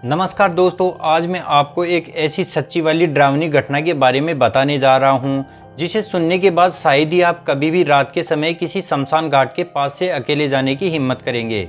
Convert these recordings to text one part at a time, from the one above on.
नमस्कार दोस्तों, आज मैं आपको एक ऐसी सच्ची वाली डरावनी घटना के बारे में बताने जा रहा हूं, जिसे सुनने के बाद शायद ही आप कभी भी रात के समय किसी शमशान घाट के पास से अकेले जाने की हिम्मत करेंगे।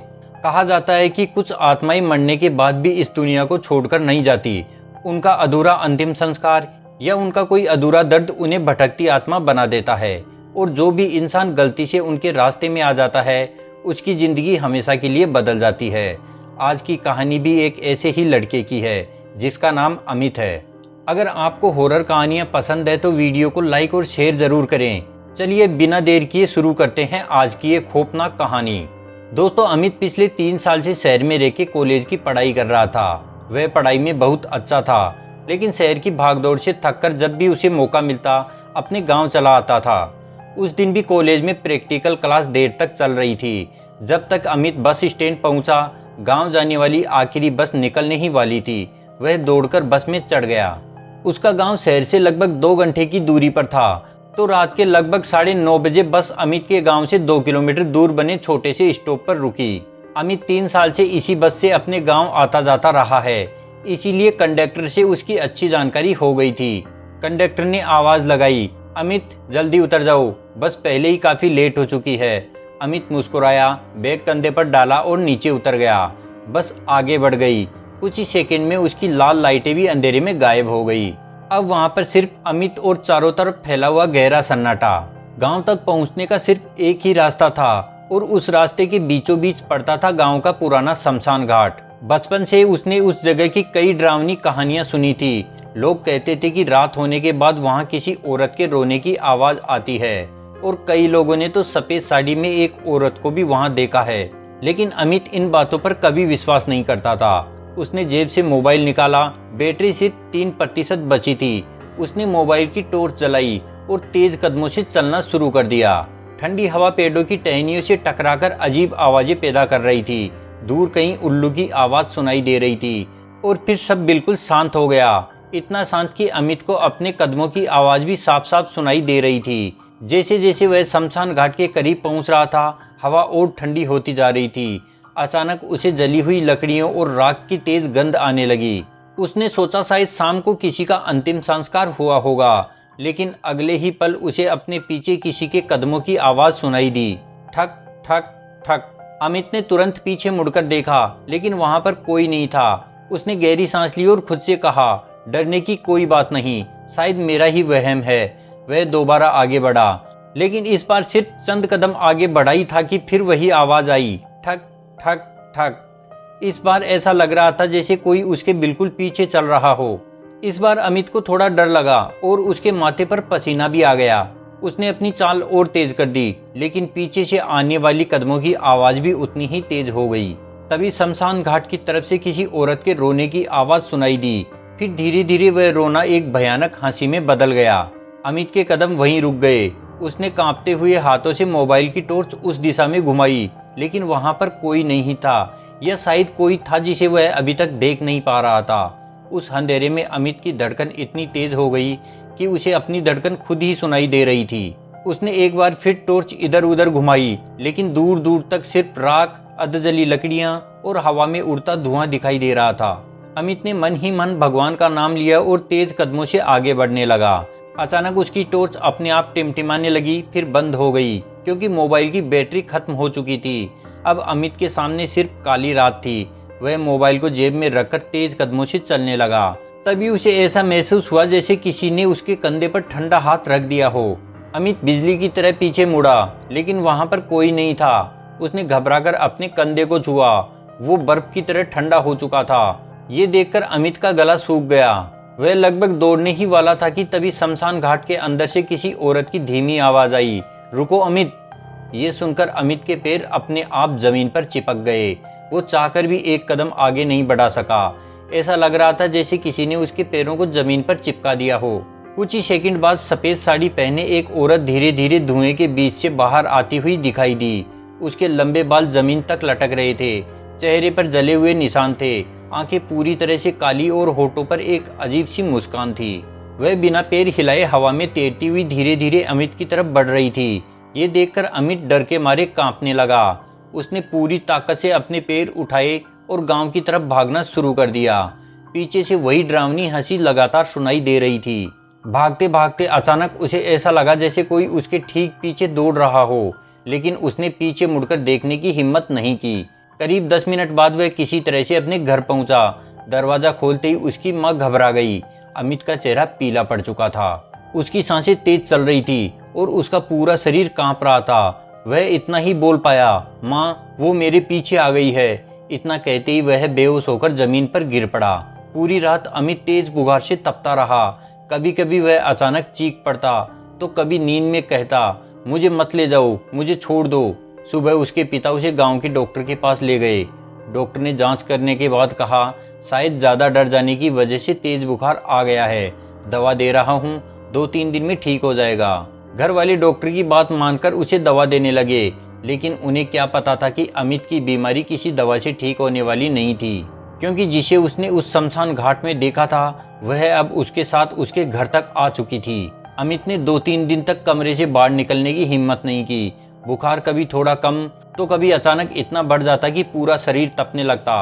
कहा जाता है कि कुछ आत्माएं मरने के बाद भी इस दुनिया को छोड़कर नहीं जाती। उनका अधूरा अंतिम संस्कार या उनका कोई अधूरा दर्द उन्हें भटकती आत्मा बना देता है, और जो भी इंसान गलती से उनके रास्ते में आ जाता है, उसकी ज़िंदगी हमेशा के लिए बदल जाती है। आज की कहानी भी एक ऐसे ही लड़के की है जिसका नाम अमित है। अगर आपको हॉरर कहानियां पसंद है तो वीडियो को लाइक और शेयर जरूर करें। चलिए बिना देर किए शुरू करते हैं आज की ये खौफनाक कहानी। दोस्तों, अमित पिछले 3 साल से शहर में रह के कॉलेज की पढ़ाई कर रहा था। वह पढ़ाई में बहुत अच्छा था, लेकिन शहर की भागदौड़ से थककर जब भी उसे मौका मिलता अपने गाँव चला आता था। उस दिन भी कॉलेज में प्रैक्टिकल क्लास देर तक चल रही थी। जब तक अमित बस स्टैंड पहुंचा, गांव जाने वाली आखिरी बस निकलने ही वाली थी। वह दौड़कर बस में चढ़ गया। उसका गांव शहर से लगभग 2 घंटे की दूरी पर था। तो रात के लगभग 9:30 बजे बस अमित के गांव से 2 किलोमीटर दूर बने छोटे से स्टॉप पर रुकी। अमित 3 साल से इसी बस से अपने गांव आता जाता रहा है, इसीलिए कंडक्टर से उसकी अच्छी जानकारी हो गई थी। कंडक्टर ने आवाज लगाई, अमित जल्दी उतर जाओ, बस पहले ही काफी लेट हो चुकी है। अमित मुस्कुराया, बैग कंधे पर डाला और नीचे उतर गया। बस आगे बढ़ गई। कुछ ही सेकंड में उसकी लाल लाइटें भी अंधेरे में गायब हो गई। अब वहां पर सिर्फ अमित और चारों तरफ फैला हुआ गहरा सन्नाटा। गांव तक पहुंचने का सिर्फ एक ही रास्ता था, और उस रास्ते के बीचों बीच पड़ता था गांव का पुराना शमशान घाट। बचपन से उसने उस जगह की कई डरावनी कहानियां सुनी थी। लोग कहते थे कि रात होने के बाद वहां किसी औरत के रोने की आवाज आती है, और कई लोगों ने तो सफेद साड़ी में एक औरत को भी वहां देखा है। लेकिन अमित इन बातों पर कभी विश्वास नहीं करता था। उसने जेब से मोबाइल निकाला। बैटरी सिर्फ 3% बची थी। उसने मोबाइल की टॉर्च जलाई और तेज कदमों से चलना शुरू कर दिया। ठंडी हवा पेड़ों की टहनियों से टकराकर अजीब आवाजें पैदा कर रही थी। दूर कहीं उल्लू की आवाज सुनाई दे रही थी, और फिर सब बिल्कुल शांत हो गया। इतना शांत कि अमित को अपने कदमों की आवाज भी साफ साफ सुनाई दे रही थी। जैसे जैसे वह शमशान घाट के करीब पहुंच रहा था, हवा और ठंडी होती जा रही थी। अचानक उसे जली हुई लकड़ियों और राख की तेज गंध आने लगी। उसने सोचा शायद शाम को किसी का अंतिम संस्कार हुआ होगा, लेकिन अगले ही पल उसे अपने पीछे किसी के कदमों की आवाज सुनाई दी। ठक ठक ठक। अमित ने तुरंत पीछे मुड़कर देखा, लेकिन वहां पर कोई नहीं था। उसने गहरी सांस ली और खुद से कहा, डरने की कोई बात नहीं, शायद मेरा ही वहम है। वह दोबारा आगे बढ़ा, लेकिन इस बार सिर्फ चंद कदम आगे बढ़ा ही था कि फिर वही आवाज आई, ठक ठक ठक। इस बार ऐसा लग रहा था जैसे कोई उसके बिल्कुल पीछे चल रहा हो। इस बार अमित को थोड़ा डर लगा और उसके माथे पर पसीना भी आ गया। उसने अपनी चाल और तेज कर दी, लेकिन पीछे से आने वाली कदमों की आवाज भी उतनी ही तेज हो गई। तभी शमशान घाट की तरफ से किसी औरत के रोने की आवाज सुनाई दी। फिर धीरे धीरे वह रोना एक भयानक हंसी में बदल गया। अमित के कदम वहीं रुक गए। उसने कांपते हुए हाथों से मोबाइल की टॉर्च उस दिशा में घुमाई, लेकिन वहां पर कोई नहीं था, या शायद कोई था जिसे वह अभी तक देख नहीं पा रहा था। उस अंधेरे में अमित की धड़कन इतनी तेज हो गई कि उसे अपनी धड़कन खुद ही सुनाई दे रही थी। उसने एक बार फिर टॉर्च इधर उधर घुमाई, लेकिन दूर दूर तक सिर्फ राख, अधजली लकड़ियां और हवा में उड़ता धुआं दिखाई दे रहा था। अमित ने मन ही मन भगवान का नाम लिया और तेज कदमों से आगे बढ़ने लगा। अचानक उसकी टॉर्च अपने आप टिमटिमाने लगी, फिर बंद हो गई, क्योंकि मोबाइल की बैटरी खत्म हो चुकी थी। अब अमित के सामने सिर्फ काली रात थी। वह मोबाइल को जेब में रखकर तेज कदमों से चलने लगा। तभी उसे ऐसा महसूस हुआ जैसे किसी ने उसके कंधे पर ठंडा हाथ रख दिया हो। अमित बिजली की तरह पीछे मुड़ा, लेकिन वहां पर कोई नहीं था। उसने घबराकर अपने कंधे को छुआ। वो बर्फ की तरह ठंडा हो चुका था। ये देखकर अमित का गला सूख गया। वह लगभग दौड़ने ही वाला था कि तभी शमशान घाट के अंदर से किसी औरत की धीमी आवाज आई, रुको अमित। ये सुनकर अमित के पैर अपने आप जमीन पर चिपक गए। वो चाहकर भी एक कदम आगे नहीं बढ़ा सका। ऐसा लग रहा था जैसे किसी ने उसके पैरों को जमीन पर चिपका दिया हो। कुछ ही सेकंड बाद सफेद साड़ी पहने एक औरत धीरे धीरे धुएं के बीच से बाहर आती हुई दिखाई दी। उसके लंबे बाल जमीन तक लटक रहे थे। चेहरे पर जले हुए निशान थे। आंखें पूरी तरह से काली और होठों पर एक अजीब सी मुस्कान थी। वह बिना पैर हिलाए हवा में तैरती हुई धीरे धीरे अमित की तरफ बढ़ रही थी। ये देखकर अमित डर के मारे कांपने लगा। उसने पूरी ताकत से अपने पैर उठाए और गांव की तरफ भागना शुरू कर दिया। पीछे से वही डरावनी हंसी लगातार सुनाई दे रही थी। भागते भागते अचानक उसे ऐसा लगा जैसे कोई उसके ठीक पीछे दौड़ रहा हो, लेकिन उसने पीछे मुड़कर देखने की हिम्मत नहीं की। करीब 10 मिनट बाद वह किसी तरह से अपने घर पहुंचा। दरवाजा खोलते ही उसकी माँ घबरा गई। अमित का चेहरा पीला पड़ चुका था, उसकी सांसें तेज चल रही थी और उसका पूरा शरीर कांप रहा था। वह इतना ही बोल पाया, माँ वो मेरे पीछे आ गई है। इतना कहते ही वह बेहोश होकर जमीन पर गिर पड़ा। पूरी रात अमित तेज बुखार से तपता रहा। कभी कभी वह अचानक चीख पड़ता तो कभी नींद में कहता, मुझे मत ले जाओ, मुझे छोड़ दो। सुबह उसके पिता उसे गांव के डॉक्टर के पास ले गए। डॉक्टर ने जांच करने के बाद कहा, शायद ज़्यादा डर जाने की वजह से तेज बुखार आ गया है। दवा दे रहा हूँ, 2-3 दिन में ठीक हो जाएगा। घर वाले डॉक्टर की बात मानकर उसे दवा देने लगे, लेकिन उन्हें क्या पता था कि अमित की बीमारी किसी दवा से ठीक होने वाली नहीं थी, क्योंकि जिसे उसने उस शमशान घाट में देखा था वह अब उसके साथ उसके घर तक आ चुकी थी। अमित ने 2-3 दिन तक कमरे से बाहर निकलने की हिम्मत नहीं की। बुखार कभी थोड़ा कम तो कभी अचानक इतना बढ़ जाता कि पूरा शरीर तपने लगता।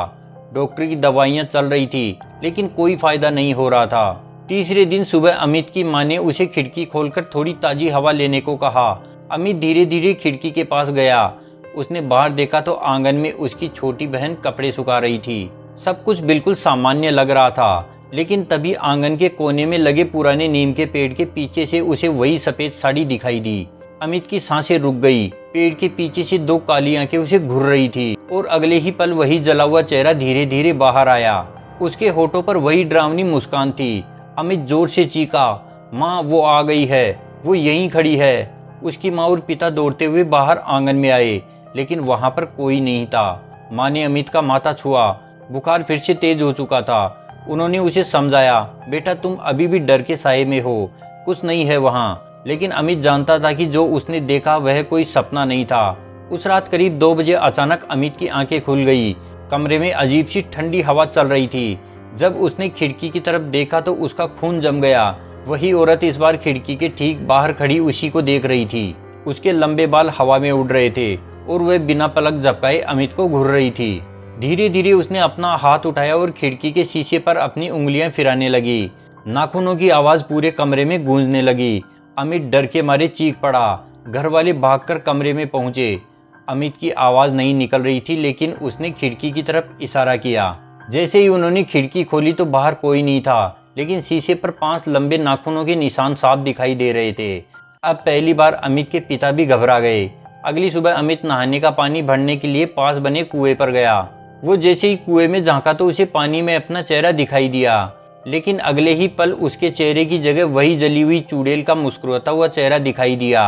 डॉक्टर की दवाइयां चल रही थी, लेकिन कोई फायदा नहीं हो रहा था। तीसरे दिन सुबह अमित की मां ने उसे खिड़की खोलकर थोड़ी ताजी हवा लेने को कहा। अमित धीरे धीरे खिड़की के पास गया। उसने बाहर देखा तो आंगन में उसकी छोटी बहन कपड़े सुखा रही थी। सब कुछ बिल्कुल सामान्य लग रहा था, लेकिन तभी आंगन के कोने में लगे पुराने नीम के पेड़ के पीछे से उसे वही सफेद साड़ी दिखाई दी। अमित की सांसें रुक गई। पेड़ के पीछे से 2 काली आंखें उसे घूर रही थी और अगले ही पल वही जला हुआ चेहरा धीरे धीरे बाहर आया। उसके होठों पर वही डरावनी मुस्कान थी। अमित जोर से चीखा, माँ वो आ गई है, वो यहीं खड़ी है। उसकी माँ और पिता दौड़ते हुए बाहर आंगन में आए, लेकिन वहां पर कोई नहीं था। माँ ने अमित का माथा छुआ। बुखार फिर से तेज हो चुका था। उन्होंने उसे समझाया, बेटा तुम अभी भी डर के साए में हो, कुछ नहीं है वहाँ। लेकिन अमित जानता था कि जो उसने देखा वह कोई सपना नहीं था। उस रात करीब 2 बजे अचानक अमित की आंखें खुल गई। कमरे में अजीब सी ठंडी हवा चल रही थी। जब उसने खिड़की की तरफ देखा तो उसका खून जम गया। वही औरत इस बार खिड़की के ठीक बाहर खड़ी उसी को देख रही थी। उसके लंबे बाल हवा में उड़ रहे थे और वह बिना पलक झपकाए अमित को घूर रही थी। धीरे धीरे उसने अपना हाथ उठाया और खिड़की के शीशे पर अपनी उंगलियां फिराने लगी। नाखूनों की आवाज पूरे कमरे में गूंजने लगी। अमित डर के मारे चीख पड़ा। घर वाले भागकर कमरे में पहुंचे। अमित की आवाज नहीं निकल रही थी, लेकिन उसने खिड़की की तरफ इशारा किया। जैसे ही उन्होंने खिड़की खोली तो बाहर कोई नहीं था, लेकिन शीशे पर 5 लंबे नाखूनों के निशान साफ दिखाई दे रहे थे। अब पहली बार अमित के पिता भी घबरा गए। अगली सुबह अमित नहाने का पानी भरने के लिए पास बने कुएं पर गया। वो जैसे ही कुएं में झांका तो उसे पानी में अपना चेहरा दिखाई दिया, लेकिन अगले ही पल उसके चेहरे की जगह वही जली हुई चुड़ैल का मुस्कुराता हुआ चेहरा दिखाई दिया।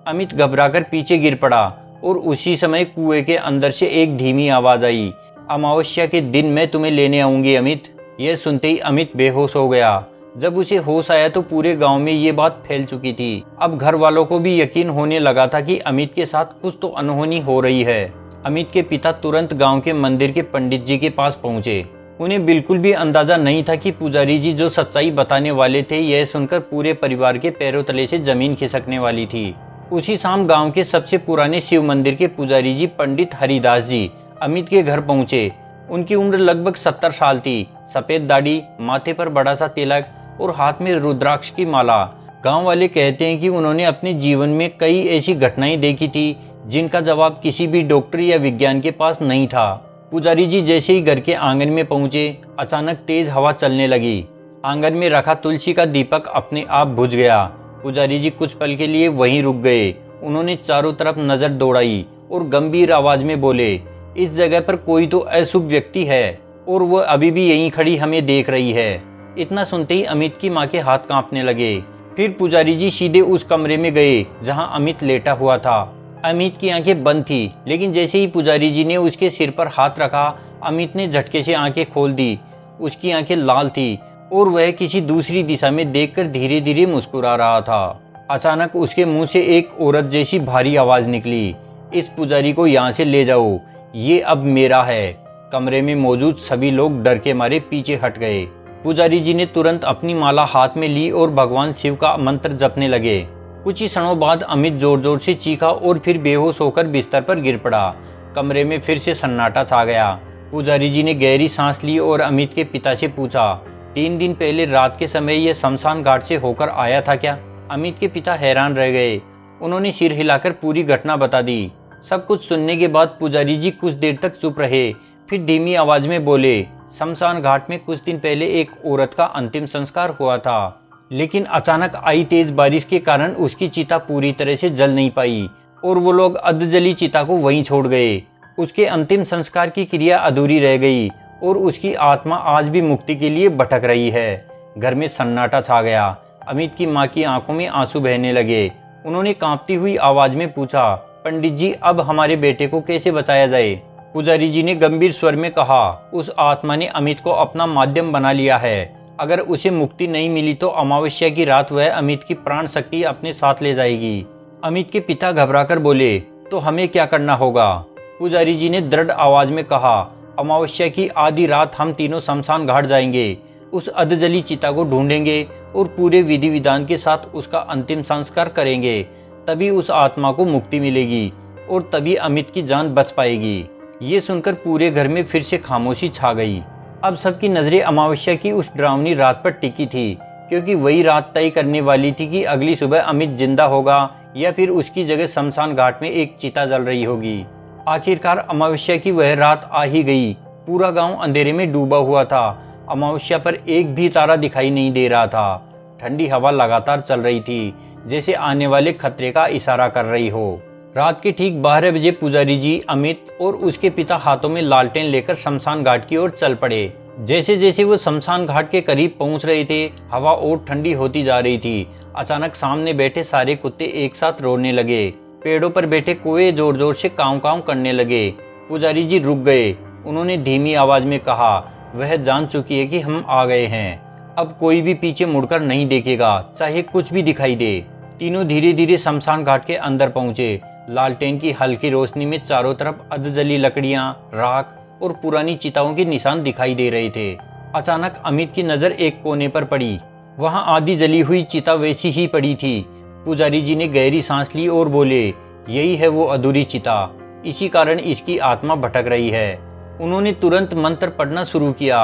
अमित घबराकर पीछे गिर पड़ा और उसी समय कुएं के अंदर से एक धीमी आवाज आई, अमावस्या के दिन मैं तुम्हें लेने आऊंगी अमित। यह सुनते ही अमित बेहोश हो गया। जब उसे होश आया तो पूरे गांव में ये बात फैल चुकी थी। अब घर वालों को भी यकीन होने लगा था कि अमित के साथ कुछ तो अनहोनी हो रही है। अमित के पिता तुरंत गांव के मंदिर के पंडित जी के पास पहुंचे। उन्हें बिल्कुल भी अंदाजा नहीं था कि पुजारी जी जो सच्चाई बताने वाले थे, यह सुनकर पूरे परिवार के पैरों तले से जमीन खिसकने वाली थी। उसी शाम गांव के सबसे पुराने शिव मंदिर के पुजारी जी पंडित हरिदास जी अमित के घर पहुंचे। उनकी उम्र लगभग 70 साल थी। सफेद दाढ़ी, माथे पर बड़ा सा तिलक और हाथ में रुद्राक्ष की माला। गांव वाले कहते हैं कि उन्होंने अपने जीवन में कई ऐसी घटनाएं देखी थी जिनका जवाब किसी भी डॉक्टर या विज्ञान के पास नहीं था। पुजारी जी जैसे ही घर के आंगन में पहुंचे, अचानक तेज हवा चलने लगी। आंगन में रखा तुलसी का दीपक अपने आप बुझ गया। पुजारी जी कुछ पल के लिए वहीं रुक गए। उन्होंने चारों तरफ नजर दौड़ाई और गंभीर आवाज में बोले, इस जगह पर कोई तो अशुभ व्यक्ति है और वह अभी भी यहीं खड़ी हमें देख रही है। इतना सुनते ही अमित की माँ के हाथ कांपने लगे। फिर पुजारी जी सीधे उस कमरे में गए जहां अमित लेटा हुआ था। अमित की आंखें बंद थी, लेकिन जैसे ही पुजारी जी ने उसके सिर पर हाथ रखा, अमित ने झटके से आंखें खोल दी। उसकी आंखें लाल थी और वह किसी दूसरी दिशा में देखकर धीरे धीरे मुस्कुरा रहा था। अचानक उसके मुंह से एक औरत जैसी भारी आवाज निकली, इस पुजारी को यहाँ से ले जाओ, ये अब मेरा है। कमरे में मौजूद सभी लोग डर के मारे पीछे हट गए। पुजारी जी ने तुरंत अपनी माला हाथ में ली और भगवान शिव का मंत्र जपने लगे। कुछ ही क्षणों बाद अमित जोर जोर से चीखा और फिर बेहोश होकर बिस्तर पर गिर पड़ा। कमरे में फिर से सन्नाटा छा गया। पुजारी जी ने गहरी सांस ली और अमित के पिता से पूछा, 3 दिन पहले रात के समय यह शमशान घाट से होकर आया था क्या? अमित के पिता हैरान रह गए। उन्होंने सिर हिलाकर पूरी घटना बता दी। सब कुछ सुनने के बाद पुजारी जी कुछ देर तक चुप रहे, फिर धीमी आवाज में बोले, शमशान घाट में कुछ दिन पहले एक औरत का अंतिम संस्कार हुआ था, लेकिन अचानक आई तेज बारिश के कारण उसकी चिता पूरी तरह से जल नहीं पाई और वो लोग अधजली चिता को वहीं छोड़ गए। उसके अंतिम संस्कार की क्रिया अधूरी रह गई और उसकी आत्मा आज भी मुक्ति के लिए भटक रही है। घर में सन्नाटा छा गया। अमित की माँ की आंखों में आंसू बहने लगे। उन्होंने कांपती हुई आवाज में पूछा, पंडित जी, अब हमारे बेटे को कैसे बचाया जाए? पुजारी जी ने गंभीर स्वर में कहा, उस आत्मा ने अमित को अपना माध्यम बना लिया है। अगर उसे मुक्ति नहीं मिली तो अमावस्या की रात वह अमित की प्राण शक्ति अपने साथ ले जाएगी। अमित के पिता घबराकर बोले, तो हमें क्या करना होगा? पुजारी जी ने दृढ़ आवाज में कहा, अमावस्या की आधी रात हम तीनों शमशान घाट जाएंगे, उस अधजली चिता को ढूंढेंगे और पूरे विधि विधान के साथ उसका अंतिम संस्कार करेंगे। तभी उस आत्मा को मुक्ति मिलेगी और तभी अमित की जान बच पाएगी। ये सुनकर पूरे घर में फिर से खामोशी छा गई। अब सबकी नजरें अमावस्या की उस डरावनी रात पर टिकी थी, क्योंकि वही रात तय करने वाली थी कि अगली सुबह अमित जिंदा होगा या फिर उसकी जगह शमशान घाट में एक चिता जल रही होगी। आखिरकार अमावस्या की वह रात आ ही गई। पूरा गांव अंधेरे में डूबा हुआ था। अमावस्या पर एक भी तारा दिखाई नहीं दे रहा था। ठंडी हवा लगातार चल रही थी, जैसे आने वाले खतरे का इशारा कर रही हो। रात के ठीक 12 बजे पुजारी जी, अमित और उसके पिता हाथों में लालटेन लेकर शमशान घाट की ओर चल पड़े। जैसे जैसे वो शमशान घाट के करीब पहुंच रहे थे, हवा और ठंडी होती जा रही थी। अचानक सामने बैठे सारे कुत्ते एक साथ रोने लगे। पेड़ों पर बैठे कोए जोर जोर से काँव काँव करने लगे। पुजारी जी रुक गए। उन्होंने धीमी आवाज में कहा, वह जान चुकी है कि हम आ गए हैं। अब कोई भी पीछे मुड़कर नहीं देखेगा, चाहे कुछ भी दिखाई दे। तीनों धीरे धीरे शमशान घाट के अंदर पहुंचे। लालटेन की हल्की रोशनी में चारों तरफ अधजली लकड़ियां, राख और पुरानी चिताओं के निशान दिखाई दे रहे थे। अचानक अमित की नजर एक कोने पर पड़ी। वहां आधी जली हुई चिता वैसी ही पड़ी थी। पुजारी जी ने गहरी सांस ली और बोले, यही है वो अधूरी चिता, इसी कारण इसकी आत्मा भटक रही है। उन्होंने तुरंत मंत्र पढ़ना शुरू किया।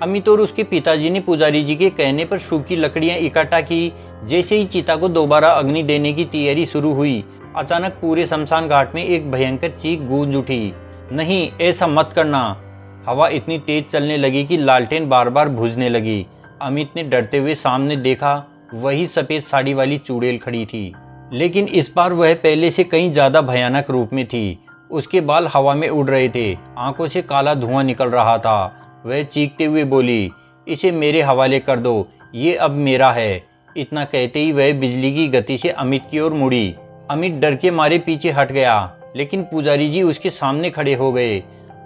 अमित और उसके पिताजी ने पुजारी जी के कहने पर सूखी लकड़ियां इकट्ठा की। जैसे ही चिता को दोबारा अग्नि देने की तैयारी शुरू हुई, अचानक पूरे शमशान घाट में एक भयंकर चीख गूंज उठी, नहीं, ऐसा मत करना। हवा इतनी तेज चलने लगी कि लालटेन बार बार बुझने लगी। अमित ने डरते हुए सामने देखा, वही सफेद साड़ी वाली चुड़ैल खड़ी थी, लेकिन इस बार वह पहले से कहीं ज्यादा भयानक रूप में थी। उसके बाल हवा में उड़ रहे थे, आंखों से काला धुआं निकल रहा था। वह चीखते हुए बोली, इसे मेरे हवाले कर दो, ये अब मेरा है। इतना कहते ही वह बिजली की गति से अमित की ओर मुड़ी। अमित डर के मारे पीछे हट गया, लेकिन पुजारी जी उसके सामने खड़े हो गए।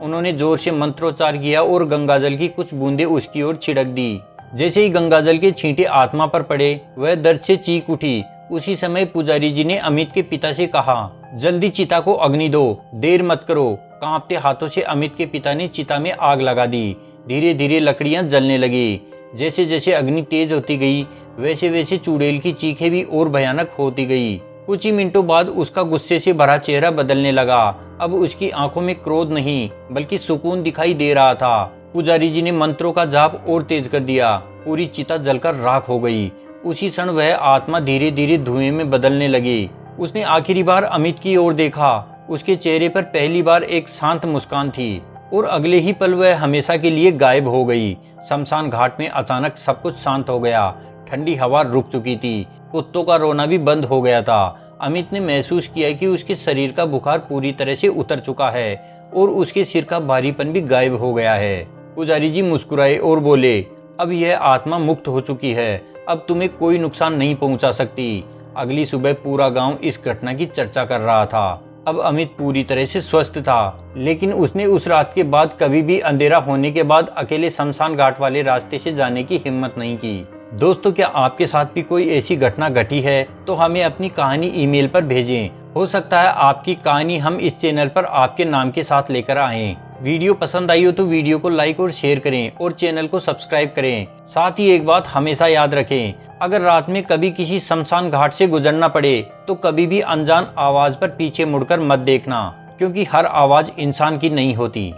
उन्होंने जोर से मंत्रोच्चार किया और गंगाजल की कुछ बूंदें उसकी ओर छिड़क दी। जैसे ही गंगाजल के छींटे आत्मा पर पड़े, वह दर्द से चीख उठी। उसी समय पुजारी जी ने अमित के पिता से कहा, जल्दी चिता को अग्नि दो, देर मत करो। कांपते हाथों से अमित के पिता ने चिता में आग लगा दी। धीरे धीरे लकड़ियां जलने लगी। जैसे जैसे अग्नि तेज होती गई, वैसे वैसे चुड़ैल की चीखें भी और भयानक होती गई। कुछ ही मिनटों बाद उसका गुस्से से भरा चेहरा बदलने लगा। अब उसकी आंखों में क्रोध नहीं, बल्कि सुकून दिखाई दे रहा था। पुजारी जी ने मंत्रों का जाप और तेज कर दिया। पूरी चिता जलकर राख हो गई। उसी क्षण वह आत्मा धीरे धीरे धुएं में बदलने लगी। उसने आखिरी बार अमित की ओर देखा। उसके चेहरे पर पहली बार एक शांत मुस्कान थी और अगले ही पल वह हमेशा के लिए गायब हो गई। शमशान घाट में अचानक सब कुछ शांत हो गया। ठंडी हवा रुक चुकी थी। कुत्तों का रोना भी बंद हो गया था। अमित ने महसूस किया कि उसके शरीर का बुखार पूरी तरह से उतर चुका है और उसके सिर का भारीपन भी गायब हो गया है। पुजारी जी मुस्कुराए और बोले, अब यह आत्मा मुक्त हो चुकी है, अब तुम्हें कोई नुकसान नहीं पहुंचा सकती। अगली सुबह पूरा गांव इस घटना की चर्चा कर रहा था। अब अमित पूरी तरह से स्वस्थ था, लेकिन उसने उस रात के बाद कभी भी अंधेरा होने के बाद अकेले शमशान घाट वाले रास्ते से जाने की हिम्मत नहीं की। दोस्तों, क्या आपके साथ भी कोई ऐसी घटना घटी है तो हमें अपनी कहानी ईमेल पर भेजें। हो सकता है आपकी कहानी हम इस चैनल पर आपके नाम के साथ लेकर आएं। वीडियो पसंद आई हो तो वीडियो को लाइक और शेयर करें और चैनल को सब्सक्राइब करें। साथ ही एक बात हमेशा याद रखें, अगर रात में कभी किसी शमशान घाट से गुजरना पड़े तो कभी भी अनजान आवाज पर पीछे मुड़कर मत देखना, क्योंकि हर आवाज इंसान की नहीं होती।